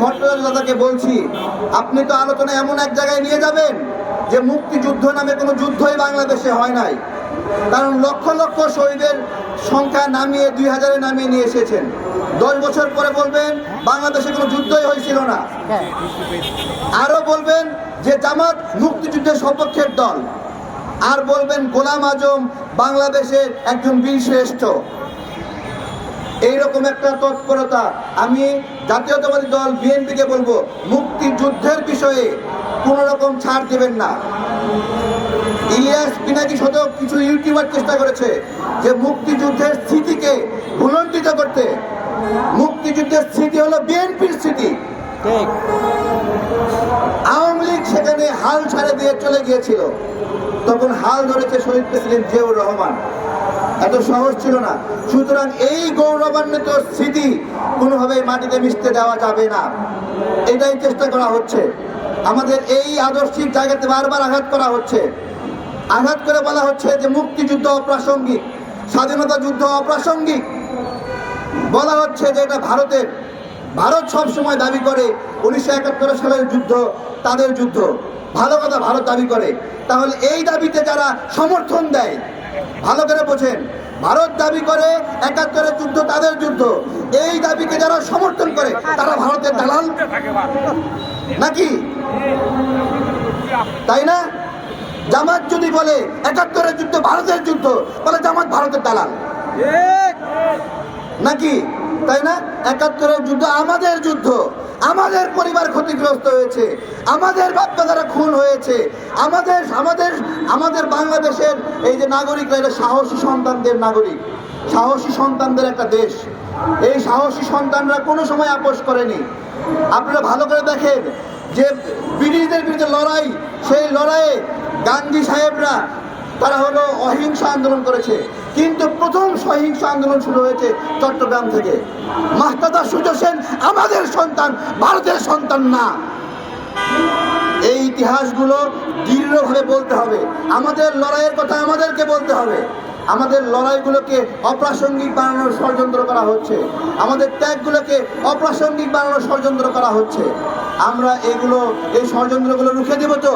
ভট্টাচার্য দাদাকে বলছি, আপনি তো আলোচনা এমন এক জায়গায় নিয়ে যাবেন যে মুক্তিযুদ্ধ নামে কোনো যুদ্ধই বাংলাদেশে হয় নাই, কারণ লক্ষ লক্ষ শহীদের সংখ্যা নামিয়ে 2000-এ নামিয়ে নিয়ে এসেছেন। 10 বছর পরে বলবেন বাংলাদেশে কোনো যুদ্ধই হয়েছিল না। আরো বলবেন যে জামাত মুক্তিযুদ্ধের সপক্ষের দল, আর বলবেন গোলাম আজম বাংলাদেশের একজন বীরশ্রেষ্ঠ। এইরকম একটা তৎপরতা আমি জাতীয়তাবাদী দল বিএনপিকে বলবো, মুক্তিযুদ্ধের বিষয়ে কোন রকম ছাড় দেবেন না। ইলিয়াস পিনাকি সহ কিছু ইউটিউবার চেষ্টা করেছে যে মুক্তিযুদ্ধের স্মৃতিকে ভুলণ্ঠিত করতে। মুক্তিযুদ্ধের স্মৃতি হলো বিএনপির স্মৃতি। আওয়ামী লীগ সেখানে হাল ছাড়ে দিয়ে চলে গিয়েছিল, তখন হাল ধরেছে শহীদ প্রেসিডেন্ট জিয়াউর রহমান। এত সহজ ছিল না। সুতরাং এই গৌরবান্বিত স্মৃতি কোনোভাবে মাটিতে মিশতে দেওয়া যাবে না, এটাই চেষ্টা করা হচ্ছে। আমাদের এই আদর্শিক জায়গাতে বারবার আঘাত করা হচ্ছে। আঘাত করে বলা হচ্ছে যে মুক্তিযুদ্ধ অপ্রাসঙ্গিক, স্বাধীনতা যুদ্ধ অপ্রাসঙ্গিক। বলা হচ্ছে যে এটা ভারতের, ভারত সবসময় দাবি করে 1971 সালের যুদ্ধ তাদের যুদ্ধ। ভালো কথা, ভারত দাবি করে। তাহলে এই দাবিতে যারা সমর্থন দেয়, ভালো করে বোঝেন, ভারত দাবি করে 71-এর যুদ্ধ তাদের যুদ্ধ। এই দাবিকে যারা সমর্থন করে তারা ভারতের দালাল নাকি? তাই না? জামাত যদি বলে 71-এর যুদ্ধ ভারতের যুদ্ধ, বলে জামাত ভারতের দালাল নাকি? তাই না? 71-এর যুদ্ধ আমাদের যুদ্ধ, আমাদের পরিবার ক্ষতিগ্রস্ত হয়েছে, আমাদের বাপ-দাদারা খুন হয়েছে, আমাদের আমাদের আমাদের বাংলাদেশের এই যে নাগরিকরা, এটা সাহসী সন্তানদের নাগরিক, সাহসী সন্তানদের একটা দেশ। এই সাহসী সন্তানরা কোনো সময় আপোষ করেনি। আপনারা ভালো করে দেখেন যে ব্রিটিশদের বিরুদ্ধে লড়াই, সেই লড়াইয়ে গান্ধী সাহেবরা তারা হলো অহিংসা আন্দোলন করেছে, কিন্তু প্রথম সহিংস আন্দোলন শুরু হয়েছে চট্টগ্রাম থেকে। মাহতাদা সূর্য সেন আমাদের সন্তান, ভারতের সন্তান না। এই ইতিহাসগুলো দৃঢ়ভাবে বলতে হবে। আমাদের লড়াইয়ের কথা আমাদেরকে বলতে হবে। আমাদের লড়াইগুলোকে অপ্রাসঙ্গিক বানানোর ষড়যন্ত্র করা হচ্ছে, আমাদের ত্যাগগুলোকে অপ্রাসঙ্গিক বানানোর ষড়যন্ত্র করা হচ্ছে। আমরা এগুলো, এই ষড়যন্ত্রগুলো রুখে দেব তো?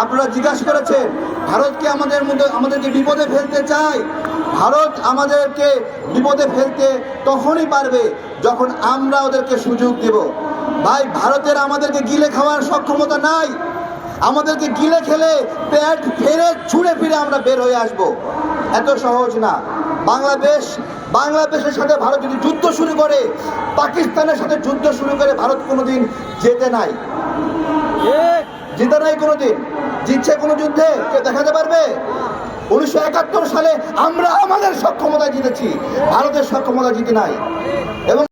আপনারা জিজ্ঞাসা করেছেন ভারতকে আমাদেরকে বিপদে ফেলতে চায়। ভারত আমাদেরকে বিপদে ফেলতে তখনই পারবে যখন আমরা ওদেরকে সুযোগ দেব। ভাই, ভারতের আমাদেরকে গিলে খাওয়ার সক্ষমতা নাই। আমাদেরকে গিলে খেলে পেট ফেরে ছুঁড়ে ফিরে আমরা বের হয়ে আসব, এত সহজ না। বাংলাদেশের সাথে ভারত যদি যুদ্ধ শুরু করে, পাকিস্তানের সাথে যুদ্ধ শুরু করে, ভারত কোনোদিন জেতে নাই, জিতে নাই কোনোদিন। জিতছে কোনো যুদ্ধে কে দেখাতে পারবে? 1971 সালে আমরা আমাদের সক্ষমতা জিতেছি, ভারতের সক্ষমতা জিতে নাই। এবং